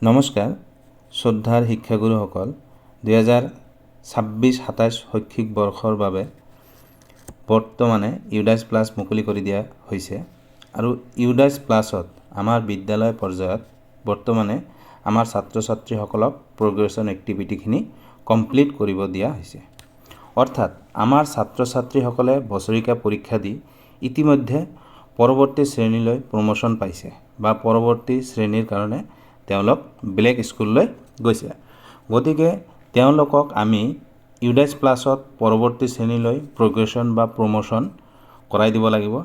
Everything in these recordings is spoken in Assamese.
নমস্কাৰ শ্ৰদ্ধাৰ শিক্ষাগুৰুসকল 2026-27 শৈক্ষিক বৰ্ষৰ বাবে বৰ্তমানে ইউডাইছ প্লাছ মুকলি কৰি দিয়া হৈছে আৰু ইউডাইছ প্লাছত আমাৰ বিদ্যালয় পৰ্যায়ত বৰ্তমানে আমাৰ ছাত্ৰ ছাত্ৰীসকলক প্ৰগ্ৰেছন এক্টিভিটিখিনি কমপ্লিট কৰিব দিয়া হৈছে। অৰ্থাৎ আমাৰ ছাত্ৰ ছাত্ৰীসকলে বছৰিকা পৰীক্ষা দি ইতিমধ্যে পৰৱৰ্তী শ্ৰেণীলৈ প্ৰমোশ্যন পাইছে বা পৰৱৰ্তী শ্ৰেণীৰ কাৰণে তেওঁলোক বেলেগ স্কুললৈ গৈছে। গতিকে তেওঁলোকক আমি ইউডাইছ প্লাছত পৰৱৰ্তী শ্ৰেণীলৈ প্ৰগ্ৰেছন বা প্ৰমোশ্যন কৰাই দিব লাগিব।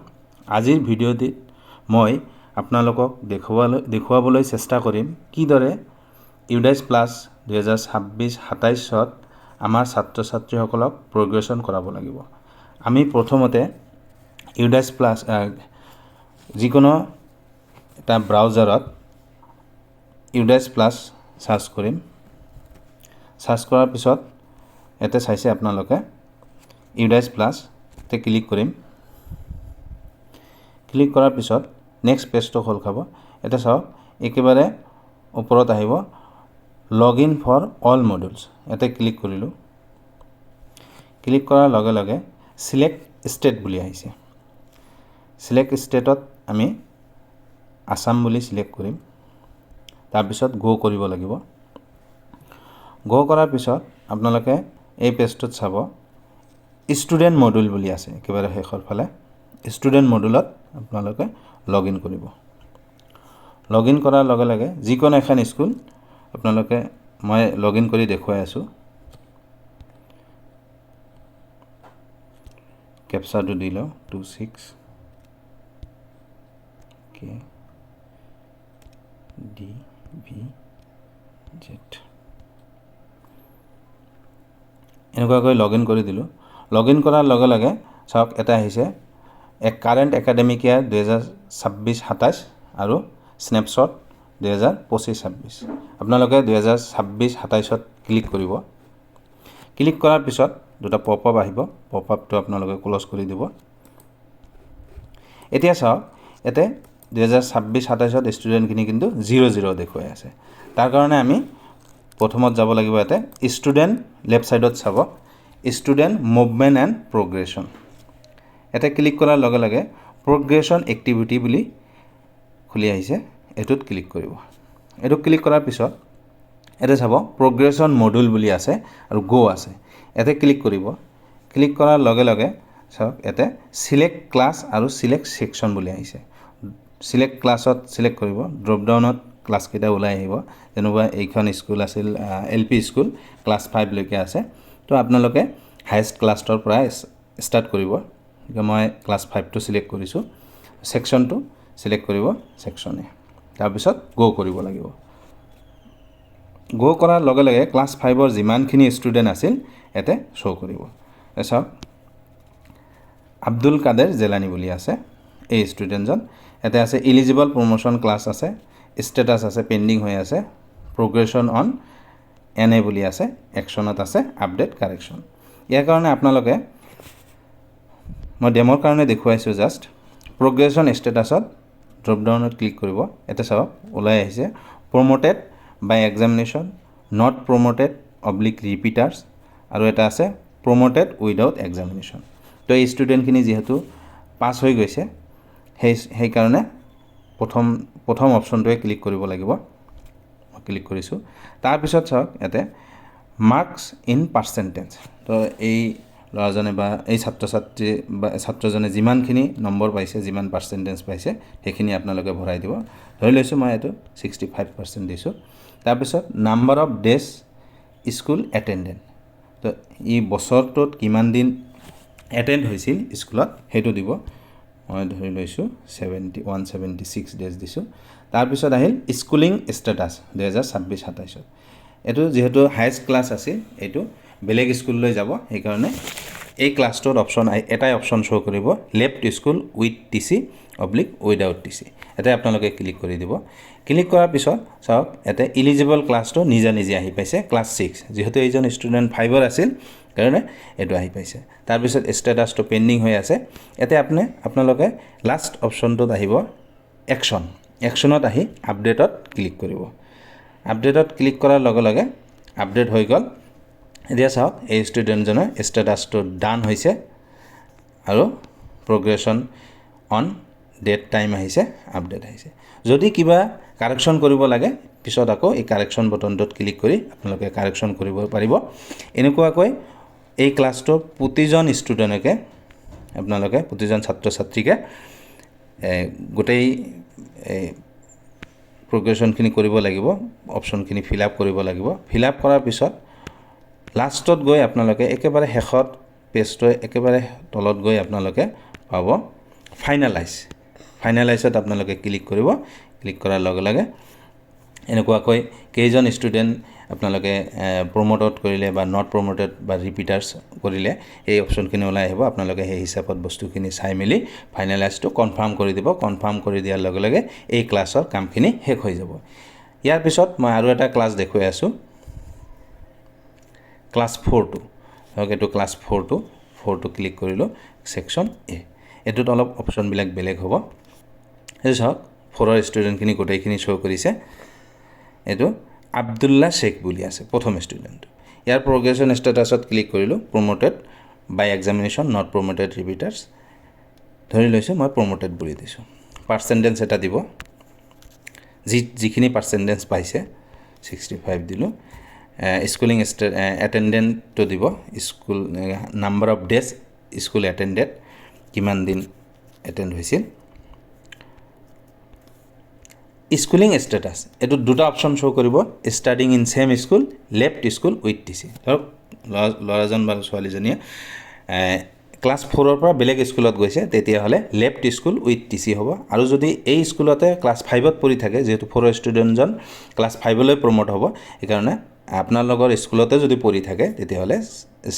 আজিৰ ভিডিঅ'টিত মই আপোনালোকক দেখুৱাবলৈ চেষ্টা কৰিম কিদৰে ইউডাইছ প্লাছ 2026-27ত আমাৰ ছাত্ৰ ছাত্ৰীসকলক প্ৰগ্ৰেছন কৰাব লাগিব। আমি প্ৰথমতে ইউডাইছ প্লাছ যিকোনো এটা ব্ৰাউজাৰত ইউডাইছ প্লাছ সাৰ্চ কৰিম। সাৰ্চ কৰাৰ পিছত ইয়াতে চাইছে আপোনালোকে ইউডাইছ প্লাছতে ক্লিক কৰিম। ক্লিক কৰাৰ পিছত নেক্সট পেজটো খোল খাব। এটা চাওক একেবাৰে ওপৰত আহিব লগ ইন ফৰ অল মডিউলছ, ইয়াতে ক্লিক কৰিলোঁ। ক্লিক কৰাৰ লগে লগে সিলেক্ট ষ্টেট বুলি আহিছে। সিলেক্ট ষ্টেটত আমি আসাম বুলি সিলেক্ট কৰিম। তাৰপিছত গো কৰিব লাগিব। গো কৰাৰ পিছত আপোনালোকে এই পেজটোত চাব ষ্টুডেণ্ট মডিউল বুলি আছে একেবাৰে শেষৰ ফালে। ষ্টুডেণ্ট মডিউলত আপোনালোকে লগ ইন কৰিব। লগ ইন কৰাৰ লগে লগে যিকোনো এখন স্কুল আপোনালোকে মই লগ ইন কৰি দেখুৱাই আছোঁ। কেপচাৰটো দি লওঁ 26 KDVZ এনেকুৱাকৈ লগ ইন কৰি দিলোঁ। লগ ইন কৰাৰ লগে লগে চাওক এটা আহিছে কাৰেণ্ট একাডেমিক ইয়াৰ 2026-27 আৰু স্নেপশ্বট 2025-26। আপোনালোকে 2026-27ত ক্লিক কৰিব। ক্লিক কৰাৰ পিছত দুটা পপ আপ আহিব। পপ আপটো আপোনালোকে ক্ল'জ কৰি দিব। এতিয়া চাওক ইয়াতে 2026-27ত ষ্টুডেণ্টখিনি কিন্তু 0-0 দেখুৱাই আছে। তাৰ কাৰণে আমি প্ৰথমত যাব লাগিব। ইয়াতে ষ্টুডেণ্ট লেফ্ট ছাইডত চাব ষ্টুডেণ্ট মুভমেণ্ট এণ্ড প্ৰগ্ৰেছন। ইয়াতে ক্লিক কৰাৰ লগে লগে প্ৰগ্ৰেছন এক্টিভিটি বুলি খুলি আহিছে। এইটোত ক্লিক কৰিব। এইটোত ক্লিক কৰাৰ পিছত ইয়াতে চাব প্ৰগ্ৰেছন মডিউল বুলি আছে আৰু গো আছে। ইয়াতে ক্লিক কৰিব। ক্লিক কৰাৰ লগে লগে চাওক ইয়াতে চিলেক্ট ক্লাছ আৰু চিলেক্ট ছেকশ্যন বুলি আহিছে। চিলেক্ট ক্লাছত চিলেক্ট কৰিব। ড্ৰপডাউনত ক্লাছকেইটা ওলাই আহিব। যেনেকুৱা এইখন স্কুল আছিল LP স্কুল ক্লাছ 5 লৈকে আছে। তো আপোনালোকে হায়েষ্ট ক্লাছৰ পৰা ষ্টাৰ্ট কৰিব। মই ক্লাছ 5টো চিলেক্ট কৰিছোঁ। ছেকশ্যনটো চিলেক্ট কৰিব ছেকশ্যনে। তাৰপিছত গো কৰিব লাগিব। গো কৰাৰ লগে লগে ক্লাছ 5ৰ যিমানখিনি ষ্টুডেণ্ট আছিল ইয়াতে শ্ব' কৰিব। চাওক আব্দুল কাদেৰ জেলানী বুলি আছে এই ষ্টুডেণ্টজন। ইয়াতে আছে ইলিজিবল প্ৰমোশ্যন ক্লাছ আছে, ষ্টেটাছ আছে পেণ্ডিং হৈ আছে, প্ৰগ্ৰেছন অন NA বুলি আছে, একশ্যনত আছে আপডেট কাৰেকশ্যন। ইয়াৰ কাৰণে আপোনালোকে মই ডেমৰ কাৰণে দেখুৱাইছোঁ জাষ্ট প্ৰগ্ৰেছন ষ্টেটাছত ড্ৰপডাউনত ক্লিক কৰিব। ইয়াতে চাওক ওলাই আহিছে প্ৰমোটেড বাই এক্সামিনেশ্যন, নট প্ৰমোটেড অব্লিক ৰিপিটাৰ্ছ আৰু এটা আছে প্ৰমোটেড উইদাউট এক্সামিনেশ্যন। তো এই ষ্টুডেণ্টখিনি যিহেতু পাছ হৈ গৈছে সেইকাৰণে প্ৰথম অপশ্যনটোৱে ক্লিক কৰিব লাগিব। মই ক্লিক কৰিছোঁ। তাৰপিছত চাওক ইয়াতে মাৰ্কছ ইন পাৰ্চেণ্টেজ। তো এই ল'ৰাজনে বা এই ছাত্ৰজনে যিমানখিনি নম্বৰ পাইছে, যিমান পাৰ্চেণ্টেজ পাইছে সেইখিনি আপোনালোকে ভৰাই দিব। ধৰি লৈছোঁ মই এইটো 65% দিছোঁ। তাৰপিছত number of days school attendant. তো এই বছৰটোত কিমান দিন এটেণ্ড হৈছিল স্কুলত সেইটো দিব। মই ধৰি লৈছোঁ 176 ডেজ দিছোঁ। তাৰপিছত আহিল স্কুলিং ষ্টেটাছ 2026-27ত। এইটো যিহেতু হায়েষ্ট ক্লাছ আছিল এইটো বেলেগ স্কুললৈ যাব, সেইকাৰণে এই ক্লাছটোত এটাই অপশ্যন শ্ব' কৰিব left school with TC oblique without TC। ইয়াতে আপোনালোকে ক্লিক কৰি দিব। ক্লিক কৰাৰ পিছত চাওক ইয়াতে ইলিজিবল ক্লাছটো নিজে আহি পাইছে ক্লাছ 6। যিহেতু এইজন ষ্টুডেণ্ট 5ৰ আছিল কাৰণে এইটো আহি পাইছে। তাৰপিছত ষ্টেটাছটো পেণ্ডিং হৈ আছে। ইয়াতে আপোনালোকে লাষ্ট অপশ্যনটোত আহিব একশ্যনত আহি আপডেটত ক্লিক কৰিব। আপডেটত ক্লিক কৰাৰ লগে লগে আপডেট হৈ গ'ল এতিয়া চাওক এই ষ্টুডেণ্টজনৰ ষ্টেটাছটো ডান হৈছে আৰু প্ৰগ্ৰেশ্যন অন ডেট টাইম আহিছে আপডেট আহিছে যদি কিবা কাৰেকশ্যন কৰিব লাগে পিছত আকৌ এই কাৰেকশ্যন বটনটোত ক্লিক কৰি আপোনালোকে কাৰেকশ্যন কৰিব পাৰিব এনেকুৱাকৈ এই ক্লাছটোৰ প্ৰতিজন ষ্টুডেণ্টকে আপোনালোকে প্ৰতিজন ছাত্ৰ ছাত্ৰীকে গোটেই প্ৰগ্ৰেশ্যনখিনি কৰিব লাগিব অপশ্যনখিনি ফিল আপ কৰিব লাগিব ফিল আপ কৰাৰ পিছত লাষ্টত গৈ আপোনালোকে একেবাৰে শেষত পেজটো একেবাৰে তলত গৈ আপোনালোকে পাব ফাইনেলাইজত আপোনালোকে ক্লিক কৰিব ক্লিক কৰাৰ লগে লগে এনেকুৱাকৈ কেইজন ষ্টুডেণ্ট আপোনালোকে প্ৰমোটেড কৰিলে বা নট প্ৰমোটেড বা ৰিপিটাৰ্ছ কৰিলে এই অপশ্যনখিনি ওলাই আহিব আপোনালোকে সেই হিচাপত বস্তুখিনি চাই মেলি ফাইনেলাইজটো কনফাৰ্ম কৰি দিব কনফাৰ্ম কৰি দিয়াৰ লগে লগে এই ক্লাছৰ কামখিনি শেষ হৈ যাব ইয়াৰ পিছত মই আৰু এটা ক্লাছ দেখুৱাই আছোঁ ক্লাছ 4টো ধৰক এইটো ক্লাছ 4টো ক্লিক কৰিলোঁ ছেকশ্যন এ এইটোত অলপ অপশ্যনবিলাক বেলেগ হ'ব এই চাওক 4ৰ ষ্টুডেণ্টখিনি গোটেইখিনি শ্ব' কৰিছে এইটো আব্দুল্লা শেখ বুলি আছে প্ৰথম ষ্টুডেণ্টটো ইয়াৰ প্ৰগ্ৰেশ্যন ষ্টেটাছত ক্লিক কৰিলোঁ প্ৰমোটেড বাই এক্সামিনেশ্যন নট প্ৰমোটেড ৰিপিটাৰ্ছ ধৰি লৈছোঁ মই প্ৰমোটেড বুলি দিছোঁ পাৰ্চেণ্টেজ এটা দিব যিখিনি পাৰ্চেণ্টেজ পাইছে 65 দিলোঁ স্কুলিং এটেণ্ডেণ্টটো দিব school number of days school attended কিমান দিন এটেণ্ড হৈছিল স্কুলিং ষ্টেটাছ এইটো দুটা অপশ্যন শ্ব' কৰিব studying in same school left school with T C ধৰক ল'ৰাজন বা ছোৱালীজনীয়ে ক্লাছ 4ৰ পৰা বেলেগ স্কুলত গৈছে তেতিয়াহ'লে left school with T C হ'ব আৰু যদি এই স্কুলতে ক্লাছ 5ত পঢ়ি থাকে যিহেতু 4ৰ ষ্টুডেণ্টজন ক্লাছ 5লৈ প্ৰমোট হ'ব সেইকাৰণে আপোনালোকৰ স্কুলতে যদি পঢ়ি থাকে তেতিয়াহ'লে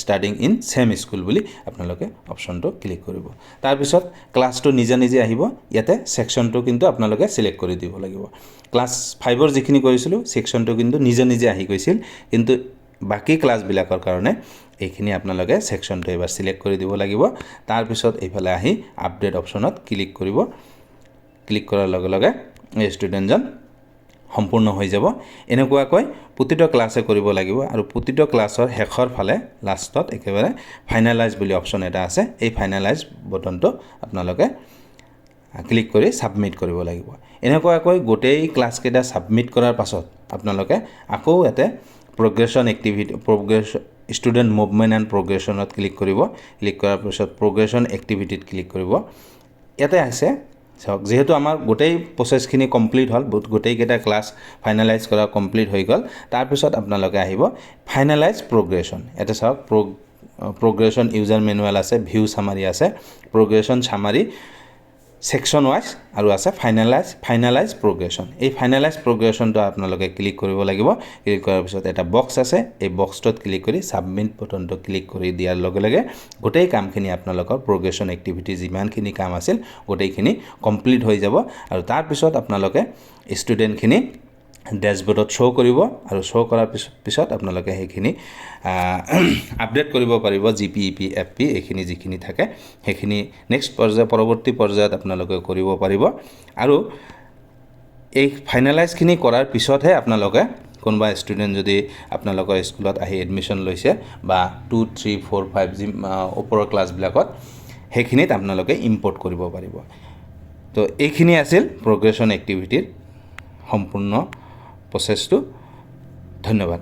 ষ্টাডিং ইন ছেম স্কুল বুলি আপোনালোকে অপশ্যনটো ক্লিক কৰিব তাৰপিছত ক্লাছটো নিজে আহিব ইয়াতে ছেকশ্যনটো কিন্তু আপোনালোকে চিলেক্ট কৰি দিব লাগিব ক্লাছ 5ৰ যিখিনি কৰিছিলোঁ ছেকশ্যনটো কিন্তু নিজে আহি গৈছিল কিন্তু বাকী ক্লাছবিলাকৰ কাৰণে এইখিনি আপোনালোকে ছেকশ্যনটো এবাৰ চিলেক্ট কৰি দিব লাগিব তাৰপিছত এইফালে আহি আপডেট অপশ্যনত ক্লিক কৰিব ক্লিক কৰাৰ লগে লগে এই ষ্টুডেণ্টজন সম্পূৰ্ণ হৈ যাব এনেকুৱাকৈ প্ৰতিটো ক্লাছে কৰিব লাগিব আৰু প্ৰতিটো ক্লাছৰ শেষৰ ফালে লাষ্টত একেবাৰে ফাইনেলাইজ বুলি অপশ্যন এটা আছে এই ফাইনেলাইজ বটনটো আপোনালোকে ক্লিক কৰি ছাবমিট কৰিব লাগিব এনেকুৱাকৈ গোটেই ক্লাছকেইটা ছাবমিট কৰাৰ পাছত আপোনালোকে আকৌ ইয়াতে প্ৰগ্ৰেশ্যন ষ্টুডেণ্ট মুভমেণ্ট এণ্ড প্ৰগ্ৰেশ্যনত ক্লিক কৰিব ক্লিক কৰাৰ পিছত প্ৰগ্ৰেশ্যন এক্টিভিটিত ক্লিক কৰিব ইয়াতে আছে চাওক যিহেতু আমাৰ গোটেই প্ৰচেছখিনি কমপ্লিট হ'ল গোটেইকেইটা ক্লাছ ফাইনেলাইজ কৰা কমপ্লিট হৈ গ'ল তাৰপিছত আপোনালোকে আহিব ফাইনেলাইজ প্ৰগ্ৰেশ্যন ইয়াতে চাওক প্ৰগ্ৰেশ্যন ইউজাৰ মেনুৱেল আছে ভিউ চামাৰি আছে প্ৰগ্ৰেশ্যন চামাৰি ছেকশ্যন ৱাইজ আৰু আছে ফাইনেলাইজ প্ৰগ্ৰেশ্যন এই ফাইনেলাইজ প্ৰগ্ৰেশ্যনটো আপোনালোকে ক্লিক কৰিব লাগিব ক্লিক কৰাৰ পিছত এটা বক্স আছে এই বক্সটোত ক্লিক কৰি ছাবমিট বটনটো ক্লিক কৰি দিয়াৰ লগে লগে গোটেই কামখিনি আপোনালোকৰ প্ৰগ্ৰেশ্যন এক্টিভিটি যিমানখিনি কাম আছিল গোটেইখিনি কমপ্লিট হৈ যাব আৰু তাৰপিছত আপোনালোকে ষ্টুডেণ্টখিনি ডেছবৰ্ডত শ্ব' কৰিব আৰু শ্ব' কৰাৰ পিছত আপোনালোকে সেইখিনি আপডেট কৰিব পাৰিব GPEP FP এইখিনি যিখিনি থাকে সেইখিনি নেক্সট পৰৱৰ্তী পৰ্যায়ত আপোনালোকে কৰিব পাৰিব আৰু এই ফাইনেলাইজখিনি কৰাৰ পিছতহে আপোনালোকে কোনোবা ষ্টুডেণ্ট যদি আপোনালোকৰ স্কুলত আহি এডমিশ্যন লৈছে বা 2, 3, 4, 5 যি ওপৰৰ ক্লাছবিলাকত সেইখিনিত আপোনালোকে ইম্পৰ্ট কৰিব পাৰিব তো এইখিনি আছিল প্ৰগ্ৰেশ্যন এক্টিভিটিৰ সম্পূৰ্ণ প্ৰচেছটো ধন্যবাদ